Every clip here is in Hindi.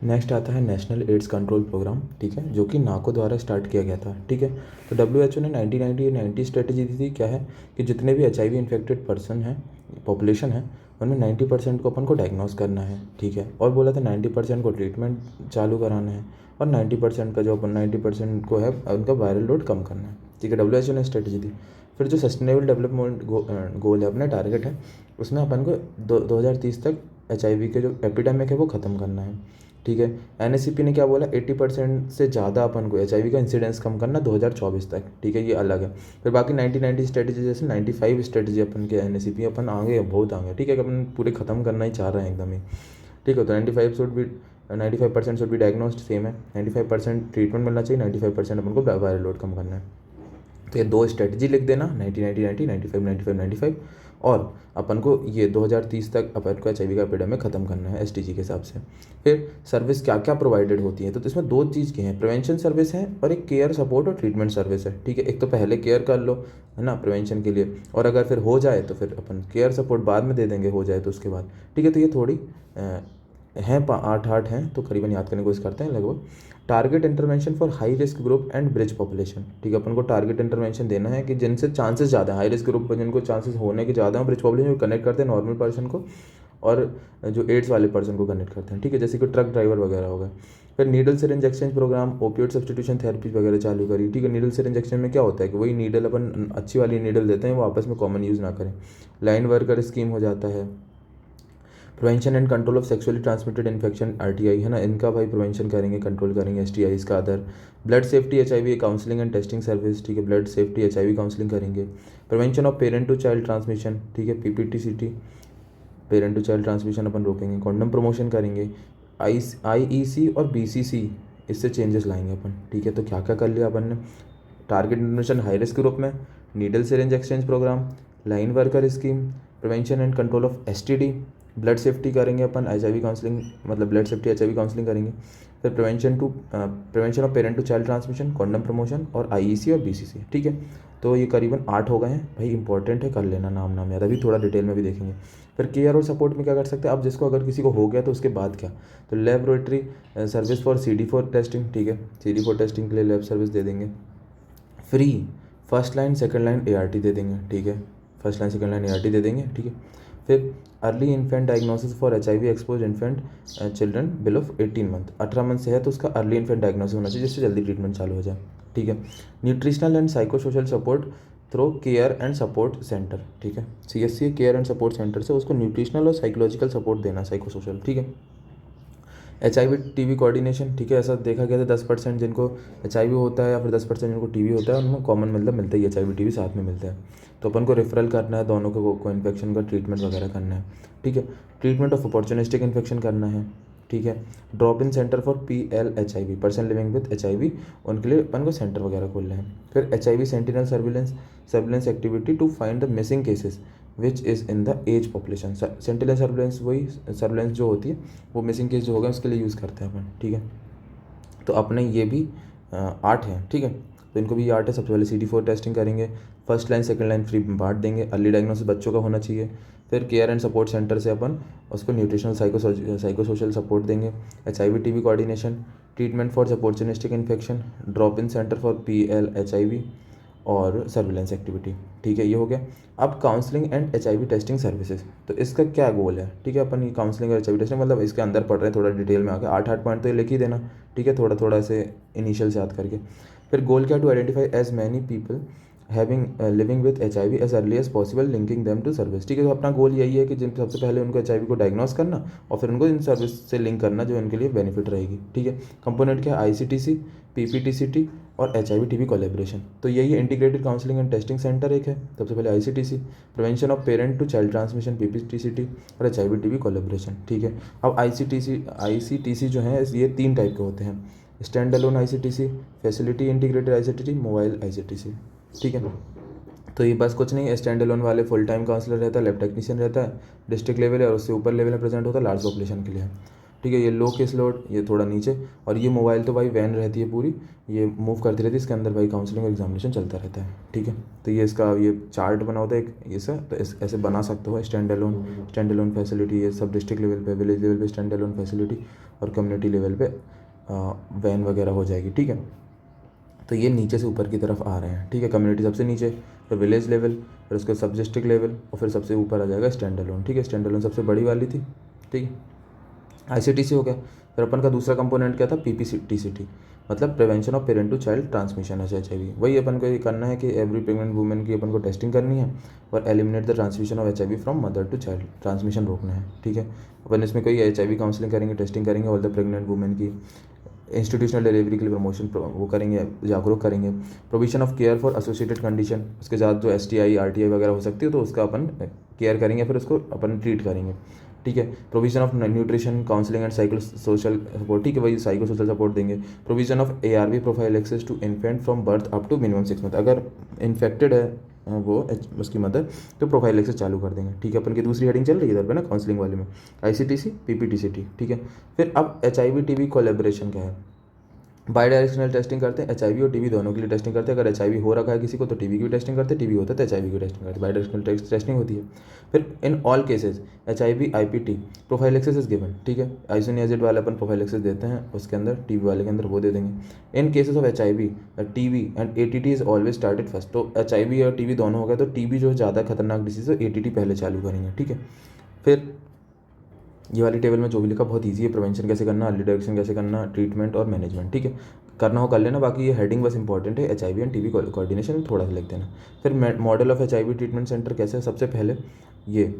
नेक्स्ट आता है नेशनल एड्स कंट्रोल प्रोग्राम, ठीक है, जो कि नाको द्वारा स्टार्ट किया गया था, ठीक है। तो WHO ने 1990 स्ट्रेटेजी दी थी, क्या है कि जितने भी HIV इन्फेक्टेड पर्सन हैं, पॉपुलेशन है, उनमें 90% को अपन को डायग्नोस करना है, ठीक है। और बोला था 90% को ट्रीटमेंट चालू कराना है, और 90% का जो अपन 90% को है उनका वायरल लोड कम करना है, ठीक है। WHO ने स्ट्रेटेजी दी। फिर जो सस्टेनेबल डेवलपमेंट गोल है, अपना टारगेट है, उसमें अपन को 2030 तक HIV के जो एपिडेमिक है वो ख़त्म करना है, ठीक है। NACP ने क्या बोला, 80% से ज़्यादा अपन को HIV का इंसिडेंस कम करना 2024 तक, ठीक है, ये अलग है। फिर बाकी 1990 स्ट्रेटेजी जैसे 95 स्ट्रेटेजी अपन के NACP अपन आगे बहुत आगे, ठीक है, अपन पूरे ख़त्म करना ही चाह रहे हैं एकदम ही, ठीक है। तो 95% शुड बी डायग्नोस्ड, सेम है। 95% ट्रीटमेंट मिलना चाहिए, 95% अपन को वायरल लोड कम करना है। तो ये दो स्ट्रेटजी लिख देना, 90-90-90, 95-95-95, और अपन को ये 2030 तक अपन को HIV का एपिडेमिक ख़त्म करना है SDG के हिसाब से। फिर सर्विस क्या क्या प्रोवाइडेड होती है, तो इसमें दो चीज़ की हैं, प्रिवेंशन सर्विस है और एक केयर सपोर्ट और ट्रीटमेंट सर्विस है, ठीक है। एक तो पहले केयर कर लो, है ना, प्रिवेंशन के लिए, और अगर फिर हो जाए तो फिर अपन केयर सपोर्ट बाद में दे देंगे, हो जाए तो उसके बाद, ठीक है। तो ये थोड़ी हैं, 8 हैं, तो करीबन याद करने की कोशिश करते हैं लगभग। Target intervention for high risk group and bridge population, ठीक है। अपन को टारगेट इंटरवेंशन देना है कि जिनसे चांसेस ज़्यादा है, हाई रिस्क ग्रुप पर जिनको चांसेस होने के ज़्यादा हैं, ब्रिज पॉपुलेशन जो कनेक्ट करते हैं नॉर्मल पर्सन को और जो एड्स वाले पर्सन को कनेक्ट करते हैं, ठीक है, जैसे कि ट्रक ड्राइवर वगैरह हो गए। फिर needle syringe exchange program, opioid substitution therapy वगैरह चालू करी, ठीक है। नीडल सिरिंज एक्सचेंज में क्या होता है कि वही नीडल अपन अच्छी वाली नीडल देते हैं, वो आपस में कॉमन यूज़ ना करें। लाइन वर्कर स्कीम हो जाता है। Prevention and control of sexually transmitted infection RTI, है ना, इनका भाई प्रिवेंशन करेंगे, कंट्रोल करेंगे, STIs का other. Blood safety HIV counselling and testing service, ठीक है, ब्लड सेफ्टी HIV काउंसलिंग करेंगे। Prevention of parent to child transmission, ठीक है, PPTCT, parent to child transmission अपन रोकेंगे। कॉन्डम प्रमोशन करेंगे। IEC और BCC, इससे चेंजेस लाएंगे अपन, ठीक है। तो क्या क्या कर लिया अपन ने, target intervention high risk group में, needle syringe exchange programme, line worker scheme, prevention and control of STD, blood safety करेंगे अपन, HIV काउंसलिंग, मतलब ब्लड सेफ्टी HIV काउंसलिंग करेंगे। फिर prevention of parent to child transmission, condom promotion, और IEC और BCC, ठीक है। तो ये करीबन 8 हो गए हैं भाई, इंपॉर्टेंट है, कर लेना, नाम याद, अभी थोड़ा डिटेल में भी देखेंगे। फिर केयर और सपोर्ट में क्या कर सकते हैं, अब जिसको अगर किसी को हो गया तो उसके बाद क्या, तो laboratory service for CD4 testing, ठीक है, CD4 टेस्टिंग के लिए लैब सर्विस दे देंगे। Free first line second line ART दे देंगे, ठीक है, first line second line ART दे देंगे, ठीक है। फिर early infant diagnosis for HIV expose infant children below 18 month, 18 month से है तो उसका अर्ली इन्फेंट डायग्नोसिस होना चाहिए, जिससे जल्दी ट्रीटमेंट चालू हो जाए, ठीक है। Nutritional and psycho social support through care and support centre, ठीक है, CSC care and support centre से उसको न्यूट्रिशनल और साइकोलॉजिकल सपोर्ट देना, साइको सोशल, ठीक है। HIV TB कोऑर्डिनेशन, ठीक है, ऐसा देखा गया था 10% जिनको HIV होता है या फिर 10% जिनको TB होता है, उनमें कॉमन मतलब मिलता ही है, HIV TB साथ में मिलता है। तो अपन को रेफरल करना है, दोनों को इन्फेक्शन का ट्रीटमेंट वगैरह करना है, ठीक है। ट्रीटमेंट ऑफ अपॉर्चुनिस्टिक इन्फेक्शन करना है, ठीक है। Drop in centre for PLHIV, person living with HIV, उनके लिए अपन को सेंटर वगैरह खोलना है। फिर HIV sentinel surveillance activity to find the missing cases which is in the age population. Sentinel surveillance, वही सर्विलेंस जो होती है वो मिसिंग केस जो होगा उसके लिए यूज़ करते हैं अपन, ठीक है। तो अपने ये भी 8 हैं, ठीक है। तो इनको भी 8 है। सबसे पहले CD4 टेस्टिंग करेंगे, first line second line free बांट देंगे, अर्ली डायग्नोसिस बच्चों का होना चाहिए। फिर केयर एंड सपोर्ट सेंटर से अपन उसको न्यूट्रिशनल साइको सोशल सपोर्ट देंगे। HIV TB coordination, treatment for opportunistic infection, drop in centre for PLHIV और सर्विलेंस एक्टिविटी, ठीक है, ये हो गया। अब counselling and HIV testing services, तो इसका क्या गोल है, ठीक है। अपन ये काउंसलिंग और HIV टेस्टिंग मतलब इसके अंदर पढ़ रहे हैं, थोड़ा डिटेल में आके 8 पॉइंट तो ये लिख ही देना, ठीक है, थोड़ा थोड़ा ऐसे इनिशियल से याद करके। फिर गोल क्या, to identify as many people having living with HIV as early as possible, linking them to service, ठीक है। तो अपना गोल यही है कि जिन सबसे पहले उनको HIV को डायग्नोस करना और फिर उनको इन सर्विस से लिंक करना जो इनके लिए बेनिफिट रहेगी, ठीक है। कंपोनेंट क्या है, ICTC, PPTCT और HIV TB कोलेब्रेशन। तो यही integrated counselling and testing centre एक है, सबसे पहले ICTC, prevention of parent to child transmission PPTCT और HIV TB कोलेब्रेशन, ठीक है। अब ICTC जो है ये 3 टाइप के होते हैं, stand alone ICTC, facility integrated ICTC, mobile ICTC, ठीक है। तो ये बस कुछ नहीं है, स्टैंड अलोन वाले फुल टाइम काउंसलर रहता है, लैब टेक्नीशियन रहता है, डिस्ट्रिक्ट लेवल है और उससे ऊपर लेवल में प्रेजेंट होता है, लार्ज पॉपुलेशन के लिए। ठीक है। ये लो केस लोड, ये थोड़ा नीचे, और ये मोबाइल तो भाई वैन रहती है पूरी, ये मूव करती रहती है, इसके अंदर भाई काउंसलिंग और एग्जामिनेशन चलता रहता है, ठीक है। तो ये इसका ये चार्ट बना होता है एक ये सर, तो ऐसे बना सकते हो स्टैंड अलोन फैसिलिटी, ये सब डिस्ट्रिक्ट लेवल पे, विलेज लेवल पे स्टैंड अलोन फैसिलिटी, और कम्युनिटी लेवल पे वैन वगैरह हो जाएगी, ठीक है। तो ये नीचे से ऊपर की तरफ आ रहे हैं, ठीक है। कम्युनिटी सबसे नीचे, फिर विलेज लेवल, फिर उसके सब डिस्ट्रिक्ट लेवल, और फिर सबसे ऊपर आ जाएगा स्टैंड अलोन, ठीक है। स्टैंड अलोन सबसे बड़ी वाली थी, ठीक है। आईसीटीसी हो गया। फिर अपन का दूसरा कंपोनेंट क्या था, पीपीटीसीटी, मतलब prevention of parent to child transmission HIV। वही अपन को ये करना है कि एवरी प्रेग्नेंट वुमेन की अपन को टेस्टिंग करनी है और eliminate the transmission of HIV from mother to child, transmission रोकना है, ठीक है। अपन इसमें कोई HIV काउंसलिंग करेंगे, टेस्टिंग करेंगे ऑल द प्रेग्नेंट वुमेन की, इंस्टीट्यूशनल डिलीवरी के लिए प्रमोशन वो करेंगे, जागरूक करेंगे। Provision of care for associated condition, उसके साथ जो STI RTI वगैरह हो सकती है तो उसका अपन केयर करेंगे, फिर उसको अपन ट्रीट करेंगे, ठीक है। Provision of nutrition counselling and psycho social support, ठीक है, वही साइको सोशल सपोर्ट देंगे। Provision of ARV profile access to infant from birth up to minimum 6 month, अगर इन्फेक्टेड है वो उसकी मदर तो प्रोफाइल एक्सेस चालू कर देंगे, ठीक है। अपन की दूसरी हेडिंग चल रही है इधर पे ना काउंसलिंग वाले में, ICTC PPTCT, ठीक है। फिर अब HIV TB कोलेब्रेशन क्या है, बाई डायरेक्शनल टेस्टिंग करते हैं, HIV और TB दोनों के लिए टेस्टिंग करते हैं। अगर HIV हो रखा है किसी को तो TB की भी टेस्टिंग करते हैं, TB होता है तो HIV की टेस्टिंग करते हैं, बाई डायरेक्शनल टेस्टिंग होती है। फिर in all cases HIV IPT profile access is given, ठीक है। आइसोनियाजिड वाले अपन प्रोफाइल एक्सेस देते हैं, उसके अंदर TB वाले के अंदर वो दे देंगे। In cases of HIV TB and ATT is always started first, तो HIV और TB दोनों हो गए तो TB जो ज़्यादा खतरनाक डिसीज है ATT पहले चालू करेंगे, ठीक है। फिर ये वाली टेबल में जो भी लिखा बहुत इजी है, प्रिवेंशन कैसे करना, अर्ली डिटेक्शन कैसे करना, ट्रीटमेंट और मैनेजमेंट, ठीक है। करना हो कर लेना, बाकी ये हेडिंग बस इंपॉर्टेंट है, HIV एंड TB कोऑर्डिनेशन थोड़ा सा लिख देना। फिर model of HIV treatment centre कैसे है, सबसे पहले ये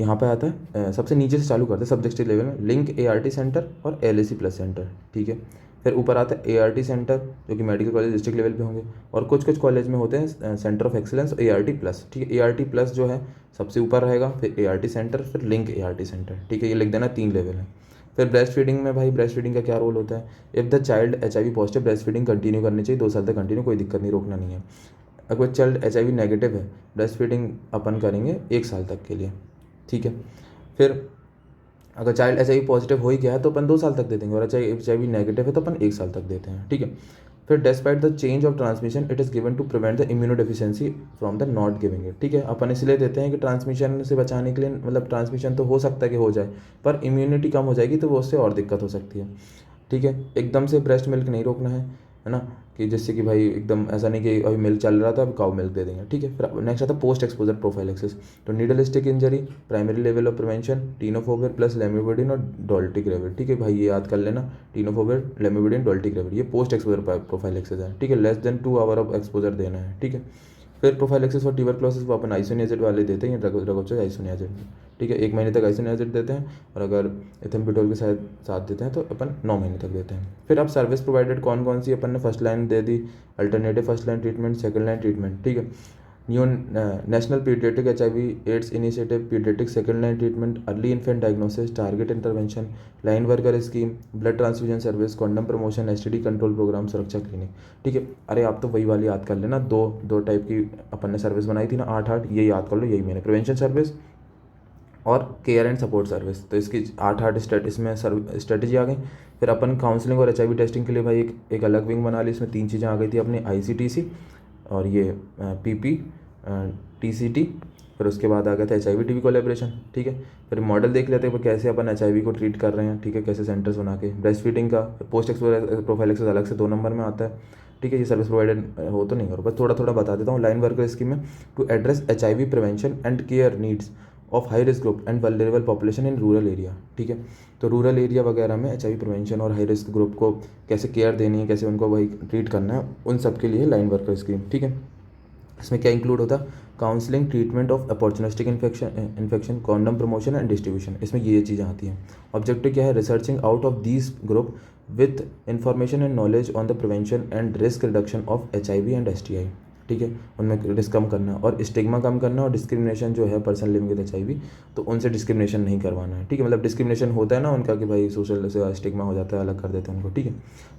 यहाँ पे आता है, सबसे नीचे से चालू करते हैं सब्जेक्ट लेवल में, लिंक ART सेंटर और LAC प्लस सेंटर, ठीक है। फिर ऊपर आता है ART सेंटर जो कि मेडिकल कॉलेज डिस्ट्रिक्ट लेवल पे होंगे, और कुछ कुछ कॉलेज में होते हैं centre of excellence ART plus, ठीक है। ART प्लस जो है सबसे ऊपर रहेगा, फिर ART सेंटर, फिर लिंक ART सेंटर, ठीक है। ये लिख देना, 3 लेवल है। फिर ब्रेस्ट फीडिंग में भाई, ब्रेस्ट फीडिंग का क्या रोल होता है, if the child HIV positive breast feeding continue करनी चाहिए 2 साल तक कंटिन्यू, कोई दिक्कत नहीं, रोकना नहीं है। अगर चाइल्ड HIV नेगेटिव है, ब्रेस्ट फीडिंग अपन करेंगे 1 साल तक के लिए, ठीक है। फिर अगर चाइल्ड HIV पॉजिटिव हो ही गया है तो अपन 2 साल तक दे देंगे, और HIV नेगेटिव है तो अपन 1 साल तक देते हैं, ठीक है। फिर despite the change of transmission it is given to prevent the immunodeficiency from the not giving it, ठीक है। अपन इसलिए देते हैं कि ट्रांसमिशन से बचाने के लिए, मतलब ट्रांसमिशन तो हो सकता है कि हो जाए, पर इम्यूनिटी कम हो जाएगी तो वो उससे और दिक्कत हो सकती है, ठीक है। एकदम से ब्रेस्ट मिल्क नहीं रोकना है ना, कि जिससे कि भाई एकदम ऐसा नहीं कि अभी मिल्क चल रहा था अभी काउ मिल्क दे देंगे, ठीक है। फिर नेक्स्ट आता है पोस्ट एक्सपोजर प्रोफाइल एक्सेस, तो needle stick injury, primary level of prevention, tenofovir plus lamivudine और डोल्टिग्रेविर, ठीक है भाई, ये याद कर लेना, टीनोफोविर लेमिविडिन डोल्टिग्रेविर, ये पोस्ट एक्सपोजर प्रोफाइल एक्सेस है, ठीक है। Less than 2 hour of exposure देना है, ठीक है। फिर प्रोफाइल एक्सेस फॉर ट्यूबरक्लोसिस वो अपन आइसोनियाजिड वाले देते हैं, ड्रगोचो आइसोनियाजिड, ठीक है। 1 महीने तक आइसोनियाजिड देते हैं, और अगर एथेम्पिटोल के साथ देते हैं तो अपन 9 महीने तक देते हैं। फिर अब सर्विस प्रोवाइडेड कौन कौन सी अपन ने फर्स्ट लाइन दे दी, alternative first line treatment, second line treatment, ठीक है। New national paediatric HIV AIDS initiative, paediatric second line treatment, early infant diagnosis, target intervention, line worker scheme, blood transfusion service, condom promotion, STD control programme, सुरक्षा क्लिनिक, ठीक है। अरे आप तो वही वाली याद कर लेना, दो टाइप की अपन ने सर्विस बनाई थी ना, 8 ये याद कर लो, यही मैंने प्रिवेंशन सर्विस और केयर एंड सपोर्ट सर्विस, तो इसकी 8 इसमें स्ट्रेटेजी आ गई। फिर अपन काउंसलिंग और HIV टेस्टिंग के लिए भाई एक अलग विंग बना ली, इसमें 3 चीज़ें आ गई थी अपनी, ICTC और ये PPTCT, फिर उसके बाद आ गया था HIV TB कोलेब्रेशन, ठीक है। फिर मॉडल देख लेते हैं कैसे अपन HIV को ट्रीट कर रहे हैं, ठीक है, कैसे सेंटर्स बना के। ब्रेस्ट फीडिंग का पोस्ट एक्सपोजर प्रोफाइल एक्सेस अलग से 2 नंबर में आता है, ठीक है। ये सर्विस प्रोवाइडेड हो तो नहीं, और बस थोड़ा थोड़ा बता देता हूँ। लाइन वर्कर स्कीम में to address HIV prevention and care needs of high risk group and vulnerable population in rural area, ठीक है। तो रूरल एरिया वगैरह में HIV प्रिवेंशन और हाई रिस्क ग्रुप को कैसे केयर देनी है, कैसे उनको वही ट्रीट करना है, उन सब के लिए लाइन वर्कर स्कीम, ठीक है। इसमें क्या इंक्लूड होता है, counselling, treatment of opportunistic infection, condom promotion and distribution, इसमें ये चीज़ें आती हैं। ऑब्जेक्टिव क्या है, researching out of these group with information and knowledge on the prevention and risk reduction of HIV and STI, ठीक है। उनमें रिस्क कम करना और स्टिग्मा कम करना, और डिस्क्रिमिनेशन जो है पर्सन लिविंग विद HIV तो उनसे डिस्क्रिमिनेशन नहीं करवाना है, ठीक है। मतलब डिस्क्रिमिनेशन होता है ना उनका कि भाई सोशल से स्टिग्मा हो जाता है, अलग कर देते हैं उनको, ठीक है।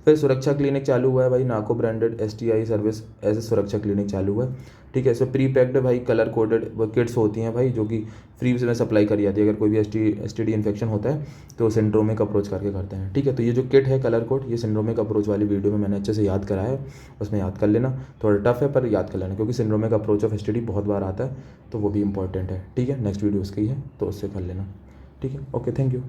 फिर सुरक्षा क्लिनिक चालू हुआ है भाई, NACO branded STI service as a सुरक्षा क्लिनिक चालू हुआ है। ठीक है। इसमें प्री पैक्ड भाई कलर कोडेड वो किट्स होती हैं भाई, जो कि फ्री में सप्लाई करी जाती है। अगर कोई भी एसटीडी इन्फेक्शन होता है तो सिंड्रोमिक अप्रोच करके करते हैं, ठीक है। तो ये जो किट है कलर कोड, ये सिंड्रोमिक अप्रोच वाली वीडियो में मैंने अच्छे से याद कराया है, उसमें याद कर लेना। थोड़ा टफ है पर याद कर लेना, क्योंकि सिंड्रोमिक अप्रोच ऑफ एसटीडी बहुत बार आता है, तो वो भी इंपॉर्टेंट है, ठीक है। नेक्स्ट वीडियो उसकी है तो उससे कर लेना, ठीक है। Okay, thank you.